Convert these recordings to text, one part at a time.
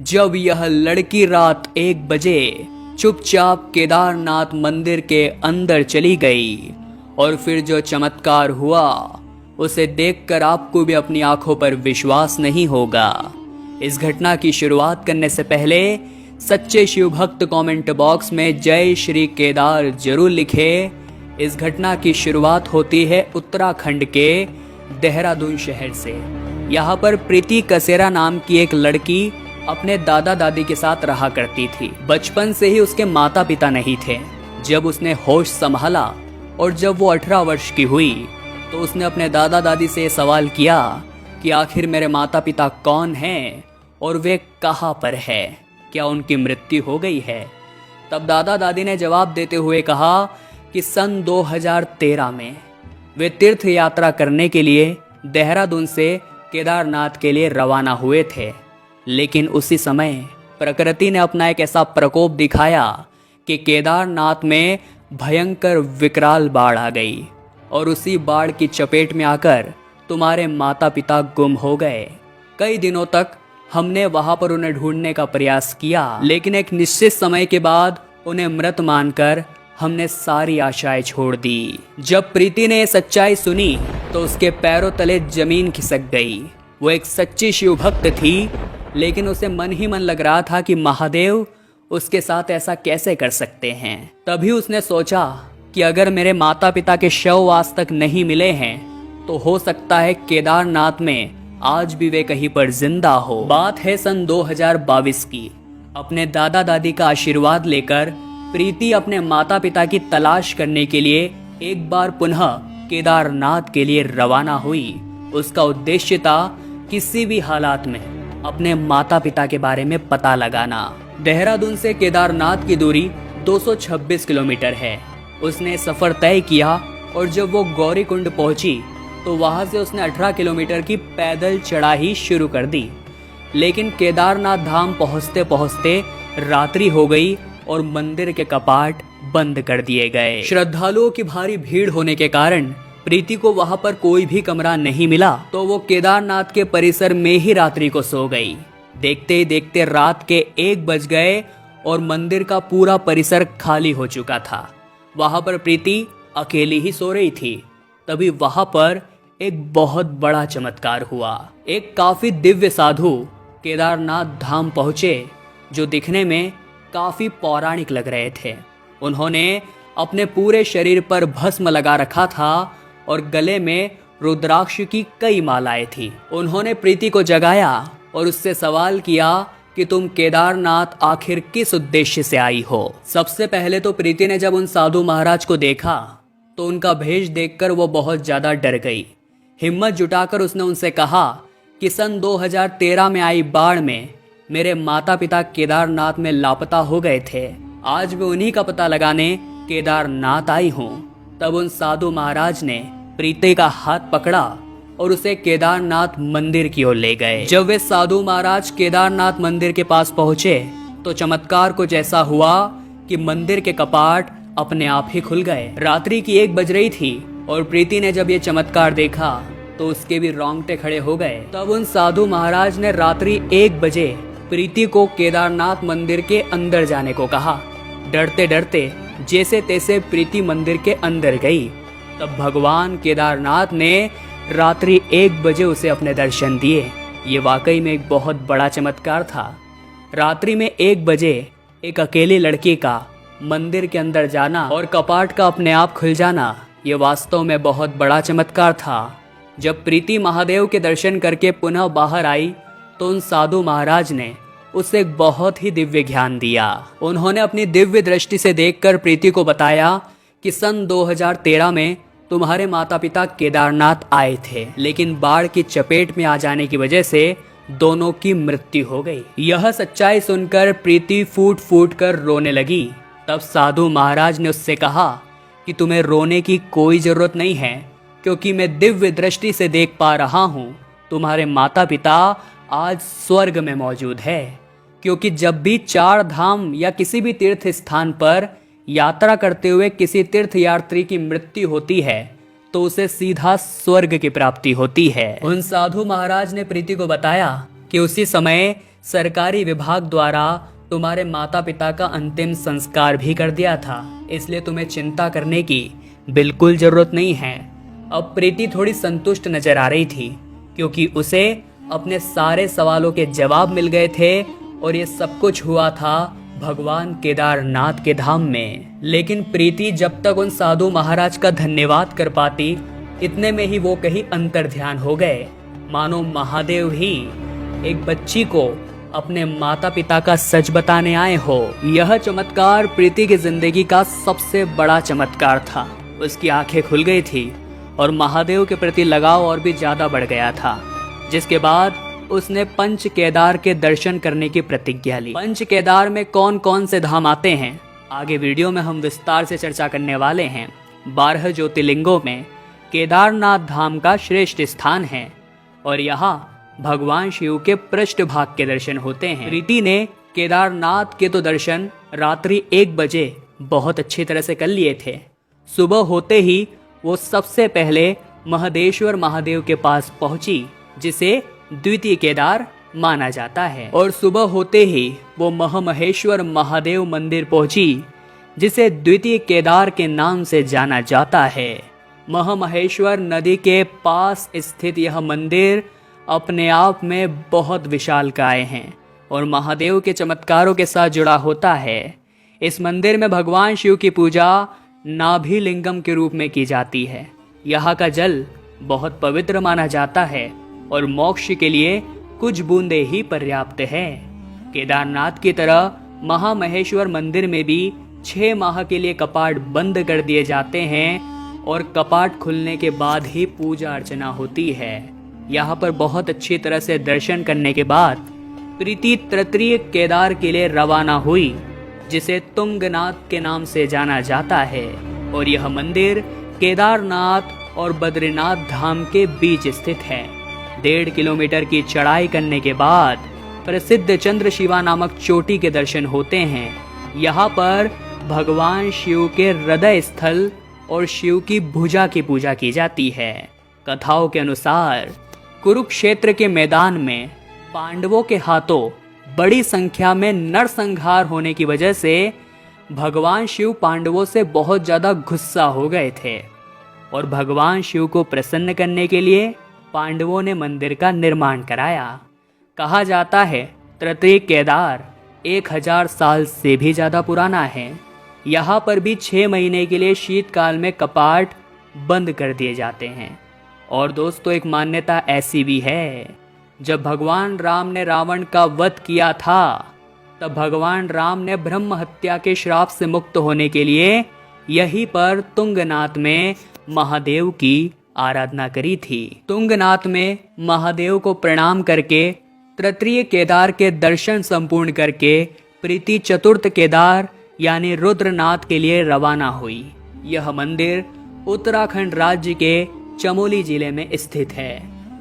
जब यह लड़की रात 1 बजे चुपचाप केदारनाथ मंदिर के अंदर चली गई और फिर जो चमत्कार हुआ उसे देखकर आपको भी अपनी आंखों पर विश्वास नहीं होगा। इस घटना की शुरुआत करने से पहले सच्चे शिव भक्त कमेंट बॉक्स में जय श्री केदार जरूर लिखे। इस घटना की शुरुआत होती है उत्तराखंड के देहरादून शहर से। यहाँ पर प्रीति कसेरा नाम की एक लड़की अपने दादा दादी के साथ रहा करती थी। बचपन से ही उसके माता पिता नहीं थे। जब उसने होश संभाला और जब वो 18 वर्ष की हुई तो उसने अपने दादा दादी से सवाल किया कि आखिर मेरे माता पिता कौन हैं और वे कहाँ पर है, क्या उनकी मृत्यु हो गई है। तब दादा दादी ने जवाब देते हुए कहा कि सन 2013 में वे तीर्थ यात्रा करने के लिए देहरादून से केदारनाथ के लिए रवाना हुए थे, लेकिन उसी समय प्रकृति ने अपना एक ऐसा प्रकोप दिखाया कि केदारनाथ में भयंकर विकराल बाढ़ आ गई और उसी बाढ़ की चपेट में आकर तुम्हारे माता पिता गुम हो गए। कई दिनों तक हमने वहां पर उन्हें ढूंढने का प्रयास किया, लेकिन एक निश्चित समय के बाद उन्हें मृत मानकर हमने सारी आशाएं छोड़ दी। जब प्रीति ने यह सच्चाई सुनी तो उसके पैरों तले जमीन खिसक गई। वो एक सच्ची शिव भक्त थी, लेकिन उसे मन ही मन लग रहा था कि महादेव उसके साथ ऐसा कैसे कर सकते हैं। तभी उसने सोचा कि अगर मेरे माता पिता के शव आज तक नहीं मिले हैं तो हो सकता है केदारनाथ में आज भी वे कहीं पर जिंदा हो। बात है सन 2022 की। अपने दादा दादी का आशीर्वाद लेकर प्रीति अपने माता पिता की तलाश करने के लिए एक बार पुनः केदारनाथ के लिए रवाना हुई। उसका उद्देश्य था किसी भी हालात में अपने माता पिता के बारे में पता लगाना। देहरादून से केदारनाथ की दूरी 226 किलोमीटर है। उसने सफर तय किया और जब वो गौरी कुंड पहुंची तो वहां से उसने 18 किलोमीटर की पैदल चढ़ाई शुरू कर दी। लेकिन केदारनाथ धाम पहुंचते पहुंचते रात्रि हो गई और मंदिर के कपाट बंद कर दिए गए। श्रद्धालुओं की भारी भीड़ होने के कारण प्रीति को वहां पर कोई भी कमरा नहीं मिला, तो वो केदारनाथ के परिसर में ही रात्रि को सो गई। देखते ही देखते रात के 1 बज गए और मंदिर का पूरा परिसर खाली हो चुका था। वहां पर प्रीति अकेली ही सो रही थी। तभी वहां पर एक बहुत बड़ा चमत्कार हुआ। एक काफी दिव्य साधु केदारनाथ धाम पहुंचे, जो दिखने में काफी पौराणिक लग रहे थे। उन्होंने अपने पूरे शरीर पर भस्म लगा रखा था और गले में रुद्राक्ष की कई मालाएं थी। उन्होंने प्रीति को जगाया और उससे सवाल किया कि तुम केदारनाथ आखिर किस उद्देश्य से आई हो। सबसे पहले तो प्रीति ने जब उन साधु महाराज को देखा तो उनका भेष देखकर वो बहुत ज्यादा डर गई। हिम्मत जुटाकर उसने उनसे कहा कि सन 2013 में आई बाढ़ में मेरे माता पिता केदारनाथ में लापता हो गए थे। आज मैं उन्हीं का पता लगाने केदारनाथ आई हूँ। तब उन साधु महाराज ने प्रीति का हाथ पकड़ा और उसे केदारनाथ मंदिर की ओर ले गए। जब वे साधु महाराज केदारनाथ मंदिर के पास पहुंचे तो चमत्कार कुछ ऐसा हुआ कि मंदिर के कपाट अपने आप ही खुल गए। रात्रि की 1 बज रही थी और प्रीति ने जब ये चमत्कार देखा तो उसके भी रोंगटे खड़े हो गए। तब उन साधु महाराज ने रात्रि 1 बजे प्रीति को केदारनाथ मंदिर के अंदर जाने को कहा। डरते डरते जैसे तैसे प्रीति मंदिर के अंदर गई। तब भगवान केदारनाथ ने रात्रि 1 बजे उसे अपने दर्शन दिए। ये वाकई में एक बहुत बड़ा चमत्कार था। रात्रि में 1 बजे एक अकेली लड़की का मंदिर के अंदर जाना और कपाट का अपने आप खुल जाना, ये वास्तव में बहुत बड़ा चमत्कार था। जब प्रीति महादेव के दर्शन करके पुनः बाहर आई तो उन साधु महाराज ने उसे एक बहुत ही दिव्य ज्ञान दिया। उन्होंने अपनी दिव्य दृष्टि से देखकर प्रीति को बताया कि सन 2013 में तुम्हारे माता पिता केदारनाथ आए थे, लेकिन बाढ़ की चपेट में आ जाने की वजह से दोनों की मृत्यु हो गई। यह सच्चाई सुनकर प्रीति फूट फूट कर रोने लगी। तब साधु महाराज ने उससे कहा कि तुम्हें रोने की कोई जरूरत नहीं है, क्योंकि मैं दिव्य दृष्टि से देख पा रहा हूँ तुम्हारे माता पिता आज स्वर्ग में मौजूद है। क्योंकि जब भी 4 धाम या किसी भी तीर्थ स्थान पर यात्रा करते हुए किसी तीर्थ यात्री की मृत्यु होती है तो उसे सीधा स्वर्ग की प्राप्ति होती है। उन साधु महाराज ने प्रीति को बताया कि उसी समय सरकारी विभाग द्वारा तुम्हारे माता पिता का अंतिम संस्कार भी कर दिया था, इसलिए तुम्हें चिंता करने की बिल्कुल जरूरत नहीं है। अब प्रीति थोड़ी संतुष्ट नजर आ रही थी, क्योंकि उसे अपने सारे सवालों के जवाब मिल गए थे और ये सब कुछ हुआ था भगवान केदारनाथ के धाम में। लेकिन प्रीति जब तक उन साधु महाराज का धन्यवाद कर पाती, इतने में ही वो कहीं अंतर्ध्यान हो गए, मानो महादेव ही एक बच्ची को अपने माता पिता का सच बताने आए हो। यह चमत्कार प्रीति की जिंदगी का सबसे बड़ा चमत्कार था। उसकी आंखें खुल गई थी और महादेव के प्रति लगाव और भी ज्यादा बढ़ गया था, जिसके बाद उसने पंच केदार के दर्शन करने की प्रतिज्ञा ली। पंच केदार में कौन कौन से धाम आते हैं, आगे वीडियो में हम विस्तार से चर्चा करने वाले हैं। 12 ज्योतिर्लिंगों में केदारनाथ धाम का श्रेष्ठ स्थान है और यहाँ भगवान शिव के पृष्ठभाग के दर्शन होते हैं। प्रीति ने केदारनाथ के तो दर्शन रात्रि 1 बजे बहुत अच्छी तरह से कर लिए थे। सुबह होते ही वो सबसे पहले महदेश्वर महादेव के पास पहुंची, जिसे द्वितीय केदार माना जाता है, और सुबह होते ही वो महामहेश्वर महादेव मंदिर पहुंची, जिसे द्वितीय केदार के नाम से जाना जाता है। महामहेश्वर नदी के पास स्थित यह मंदिर अपने आप में बहुत विशालकाय हैं और महादेव के चमत्कारों के साथ जुड़ा होता है। इस मंदिर में भगवान शिव की पूजा नाभि लिंगम के रूप में की जाती है। यहाँ का जल बहुत पवित्र माना जाता है और मोक्ष के लिए कुछ बूंदे ही पर्याप्त है। केदारनाथ की तरह महामहेश्वर मंदिर में भी 6 माह के लिए कपाट बंद कर दिए जाते हैं और कपाट खुलने के बाद ही पूजा अर्चना होती है। यहाँ पर बहुत अच्छी तरह से दर्शन करने के बाद प्रीति तृतीय केदार के लिए रवाना हुई, जिसे तुंगनाथ के नाम से जाना जाता है, और यह मंदिर केदारनाथ और बद्रीनाथ धाम के बीच स्थित है। 1.5 किलोमीटर की चढ़ाई करने के बाद प्रसिद्ध चंद्रशिवा नामक चोटी के दर्शन होते हैं। यहाँ पर भगवान शिव के हृदय स्थल और शिव की भुजा की पूजा की जाती है। कथाओं के अनुसार कुरुक्षेत्र के मैदान में पांडवों के हाथों बड़ी संख्या में नरसंहार होने की वजह से भगवान शिव पांडवों से बहुत ज्यादा गुस्सा हो गए थे और भगवान शिव को प्रसन्न करने के लिए पांडवों ने मंदिर का निर्माण कराया। कहा जाता है तृतीय केदार 1000 साल से भी ज्यादा पुराना है। यहाँ पर भी 6 महीने के लिए शीतकाल में कपाट बंद कर दिए जाते हैं। और दोस्तों, एक मान्यता ऐसी भी है, जब भगवान राम ने रावण का वध किया था, तब भगवान राम ने ब्रह्म हत्या के श्राप से मुक्त होने के लिए यहीं पर तुंगनाथ में महादेव की आराधना करी थी। तुंगनाथ में महादेव को प्रणाम करके तृतीय केदार के दर्शन संपूर्ण करके प्रीति चतुर्थ केदार यानी रुद्रनाथ के लिए रवाना हुई। यह मंदिर उत्तराखंड राज्य के चमोली जिले में स्थित है।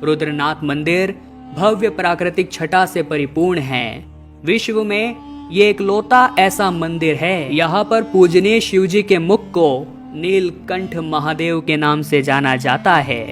रुद्रनाथ मंदिर भव्य प्राकृतिक छटा से परिपूर्ण है। विश्व में ये इकलौता ऐसा मंदिर है। यहाँ पर पूजनीय शिवजी के मुख को नीलकंठ महादेव के नाम से जाना जाता है।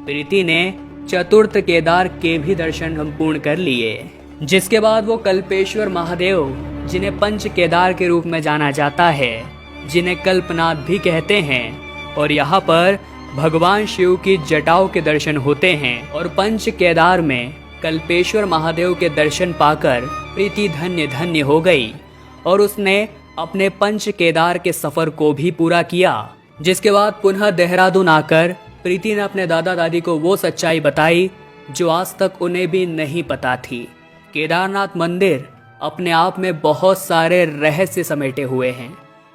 प्रीति ने चतुर्थ केदार के भी दर्शन संपूर्ण कर लिए, जिसके बाद वो कल्पेश्वर महादेव, जिन्हें पंच केदार के रूप में जाना जाता है, जिन्हें कल्पनाथ भी कहते हैं, और यहाँ पर भगवान शिव की जटाओं के दर्शन होते हैं। और पंच केदार में कल्पेश्वर महादेव के दर्शन पाकर प्रीति धन्य धन्य हो गई और उसने अपने पंच केदार के सफर को भी पूरा किया। जिसके बाद पुनः देहरादून आकर प्रीति ने अपने दादा दादी को वो सच्चाई बताई जो आज तक उन्हें भी नहीं पता थी। केदारनाथ मंदिर अपने आप में बहुत सारे रहस्य समेटे हुए हैं।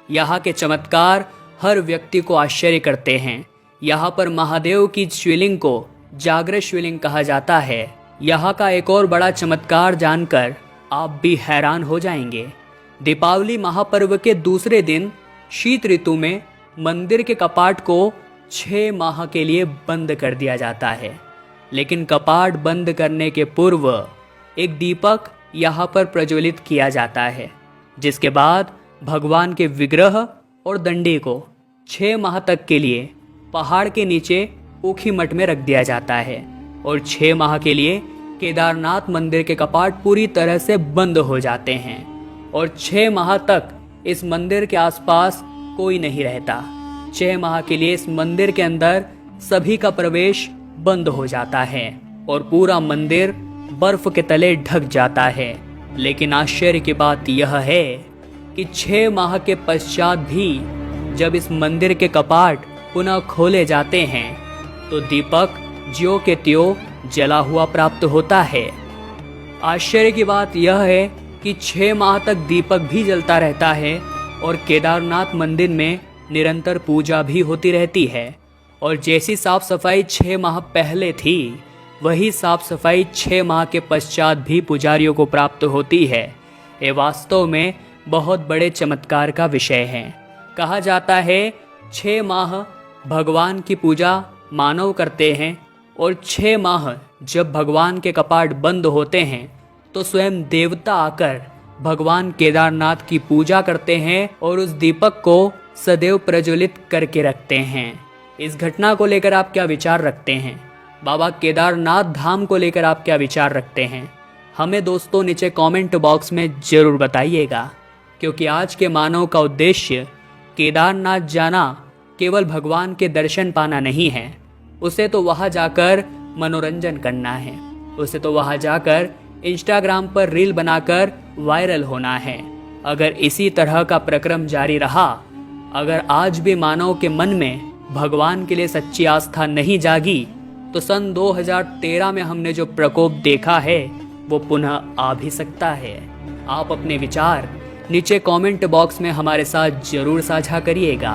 यहाँ के चमत्कार हर व्यक्ति को आश्चर्य करते हैं। यहाँ पर महादेव की शिवलिंग को जागृत शिवलिंग कहा जाता है। यहाँ का एक और बड़ा चमत्कार जानकर आप भी हैरान हो जाएंगे। दीपावली महापर्व के दूसरे दिन शीत ऋतु में मंदिर के कपाट को 6 माह के लिए बंद कर दिया जाता है, लेकिन कपाट बंद करने के पूर्व एक दीपक यहाँ पर प्रज्वलित किया जाता है, जिसके बाद भगवान के विग्रह और दंडे को 6 माह तक के लिए पहाड़ के नीचे ऊखी मठ में रख दिया जाता है और 6 माह के लिए केदारनाथ मंदिर के कपाट पूरी तरह से बंद हो जाते हैं और 6 माह तक इस मंदिर के आसपास कोई नहीं रहता। 6 माह के लिए इस मंदिर के अंदर सभी का प्रवेश बंद हो जाता है और पूरा मंदिर बर्फ के तले ढक जाता है। लेकिन आश्चर्य की बात यह है कि 6 माह के पश्चात भी जब इस मंदिर के कपाट पुनः खोले जाते हैं तो दीपक ज्यों के त्यों जला हुआ प्राप्त होता है। आश्चर्य की बात यह है कि 6 माह तक दीपक भी जलता रहता है और केदारनाथ मंदिर में निरंतर पूजा भी होती रहती है और जैसी साफ सफाई 6 माह पहले थी वही साफ सफाई 6 माह के पश्चात भी पुजारियों को प्राप्त होती है। ये वास्तव में बहुत बड़े चमत्कार का विषय है। कहा जाता है 6 माह भगवान की पूजा मानव करते हैं और 6 माह जब भगवान के कपाट बंद होते हैं तो स्वयं देवता आकर भगवान केदारनाथ की पूजा करते हैं और उस दीपक को सदैव प्रज्वलित करके रखते हैं। इस घटना को लेकर आप क्या विचार रखते हैं? बाबा केदारनाथ धाम को लेकर आप क्या विचार रखते हैं? हमें दोस्तों नीचे कमेंट बॉक्स में जरूर बताइएगा, क्योंकि आज के मानव का उद्देश्य केदारनाथ जाना केवल भगवान के दर्शन पाना नहीं है। उसे तो वहां जाकर मनोरंजन करना है, उसे तो वहां जाकर इंस्टाग्राम पर रील बनाकर वायरल होना है। अगर इसी तरह का प्रक्रम जारी रहा, अगर आज भी मानव के मन में भगवान के लिए सच्ची आस्था नहीं जागी, तो सन 2013 में हमने जो प्रकोप देखा है वो पुनः आ भी सकता है। आप अपने विचार नीचे कमेंट बॉक्स में हमारे साथ जरूर साझा करिएगा।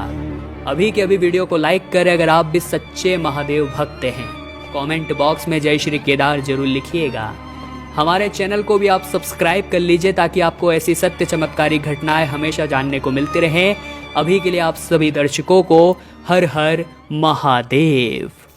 अभी के अभी वीडियो को लाइक करें अगर आप भी सच्चे महादेव भक्त हैं। कमेंट बॉक्स में जय श्री केदार जरूर लिखिएगा। हमारे चैनल को भी आप सब्सक्राइब कर लीजिए ताकि आपको ऐसी सत्य चमत्कारी घटनाएं हमेशा जानने को मिलती रहें। अभी के लिए आप सभी दर्शकों को हर हर महादेव।